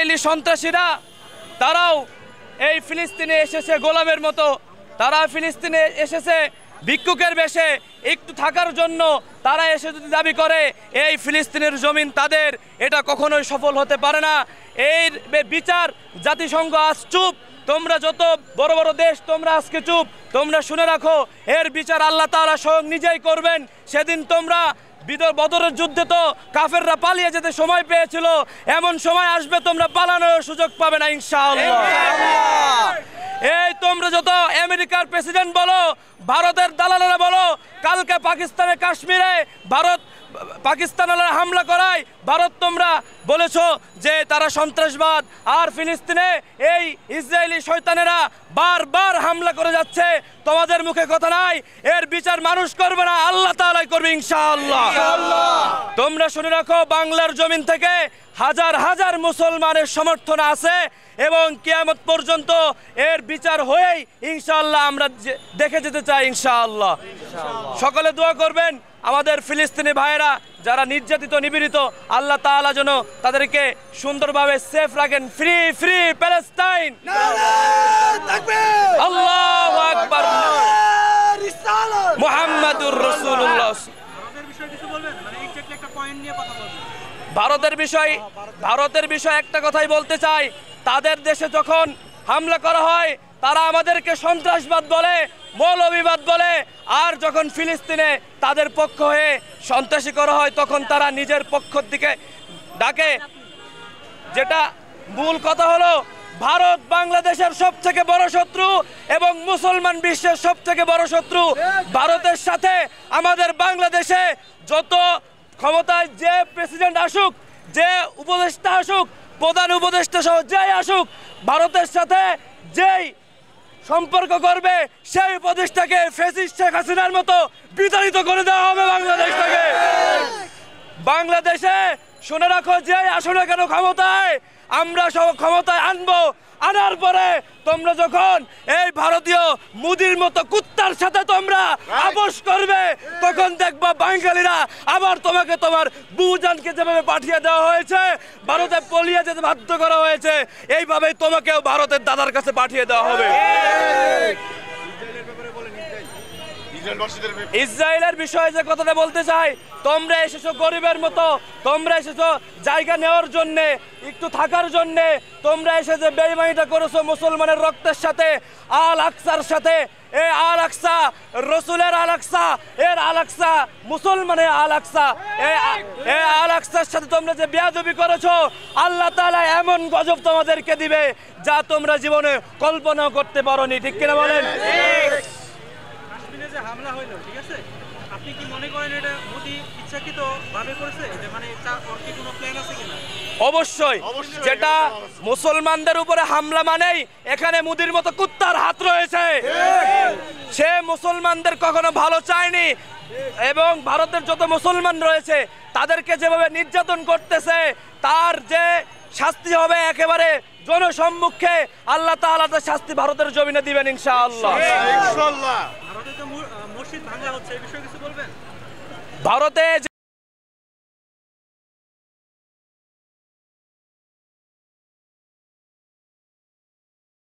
Israeli সন্ত্রাসীরা তারাও এই ফিলিস্তিনে এসেছে গোলামের মতো, তারা ফিলিস্তিনে এসেছে ভিক্ষুকের বেশে একটু থাকার জন্য। তারা এসে যদি দাবি করে এই ফিলিস্তিনের জমিন তাদের, এটা কখনোই সফল হতে পারে না। এই বিচার জাতিসংঘ আজ চুপ, তোমরা যত বড় বড় দেশ তোমরা আজকে চুপ। তোমরা শুনে রাখো, এর বিচার আল্লাহ তাআলা স্বয়ং নিজেই করবেন। সেদিন তোমরা বদরের যুদ্ধে তো কাফেররা পালিয়ে যেতে সময় পেয়েছিল, এমন সময় আসবে তোমরা পালানোর সুযোগ পাবে না ইনশাআল্লাহ। এই তোমরা যত আমেরিকার প্রেসিডেন্ট বলো, ভারতের দালালেরা বলো, কালকে পাকিস্তানের কাশ্মীরে পাকিস্তানেরা হামলা করায় ভারত তোমরা বলেছো যে তারা সন্ত্রাসবাদ, আর ফিলিস্তিনে এই ইসরায়েলি শয়তানেরা বারবার হামলা করে যাচ্ছে। তোমাদের মুখে কথা নাই, এর বিচার মানুষ করবে না, আল্লাহ তাআলাই করবে ইনশাআল্লাহ। তোমরা শুনে রাখো, বাংলার জমিন থেকে হাজার হাজার মুসলমানের সমর্থন আছে এবং কিয়ামত পর্যন্ত এর বিচার হয়েই ইনশাআল্লাহ আমরা দেখে যেতে চাই ইনশাআল্লাহ। সকলে দোয়া করবেন আমাদের ফিলিস্তিনি ভাইয়েরা যারা নির্যাতিত নিপীড়িত, আল্লাহ তাআলা যেন তাদেরকে সুন্দরভাবে সেফ রাখেন। ফ্রি ফ্রি প্যালেস্টাইন, আল্লাহু আকবার, মুহাম্মাদুর রাসূলুল্লাহ। ভারতের বিষয় একটা কথাই বলতে চাই, তাদের দেশে যখন হামলা করা হয় তারা আমাদেরকে সন্ত্রাসবাদ বলে, মৌলবাদ বলে, আর যখন ফিলিস্তিনে তাদের পক্ষ হয়ে সন্ত্রাসী করা হয় তখন তারা নিজের পক্ষের দিকে ডাকে। যেটা মূল কথা হলো, ভারত বাংলাদেশের সবথেকে বড় শত্রু এবং মুসলমান বিশ্বের সবথেকে বড় শত্রু। ভারতের সাথে আমাদের বাংলাদেশে যত ক্ষমতায় যে প্রেসিডেন্ট আসুক, যে উপদেষ্টা আসুক, প্রধান উপদেষ্টা সহ যেই আসুক, ভারতের সাথে যেই সম্পর্ক করবে সেই উপদেষ্টাকে ফ্যাসিস্ট শেখ হাসিনার মতো বিতাড়িত করে দেওয়া হবে বাংলাদেশ থেকে। বাংলাদেশে শুনে রাখো, যে আসো না কেন ক্ষমতায়, আমরা সব ক্ষমতায় আনবো, আনার পরে তোমরা যখন এই ভারতীয় মুদির মতো কুত্তার সাথে তোমরা আপোষ করবে, তখন দেখবা বাঙালিরা আবার তোমাকে তোমার বুজানকে যেভাবে পাঠিয়ে দেওয়া হয়েছে, ভারতে পলিয়ে যেতে বাধ্য করা হয়েছে, এইভাবেই তোমাকেও ভারতের দাদার কাছে পাঠিয়ে দেওয়া হবে। ইসরায়েলের বিষয়ে যে কথাটা বলতে চাই, তোমরা এসেছো গরিবের মতো, তোমরা এসেছো জায়গা নেওয়ার জন্যে, একটু থাকার জন্যে, তোমরা এসে যে বেঈমানিটা করেছো মুসলমানের রক্তের সাথে, আল আকসার সাথে। এই আল আকসা রসুলের আল আকসা, এর আল আকসা মুসলমানের আল আকসা, এই আল আকসার সাথে তোমরা যে বেয়াদবি করেছো, আল্লাহ তাআলা এমন গজব তোমাদেরকে দিবে যা তোমরা জীবনে কল্পনাও করতে পারোনি। ঠিক কিনা বলেন? যে হামলা হইলো, ঠিক আছে, আপনি কি মনে করেন এটা মোদি ইচ্ছাকৃতভাবে করেছে, যে মানে তার কি কোনো প্ল্যান আছে কিনা? অবশ্যই, যেটা মুসলমানদের উপরে হামলা মানেই এখানে মুদির মতো কুত্তার হাত রয়েছে। সে মুসলমানদের কখনো ভালো চায়নি এবং ভারতের যত মুসলমান রয়েছে তাদেরকে যেভাবে নির্যাতন করতেছে, তার যে শাস্তি হবে একেবারে জনসম্মুখে, আল্লাহ তাআলা তার শাস্তি ভারতের জমিনে দিবেন ইনশাআল্লাহ। ভারতে তো মসজিদ ভাঙা হচ্ছে, এই বিষয়ে কিছু বলবেন? ভারতে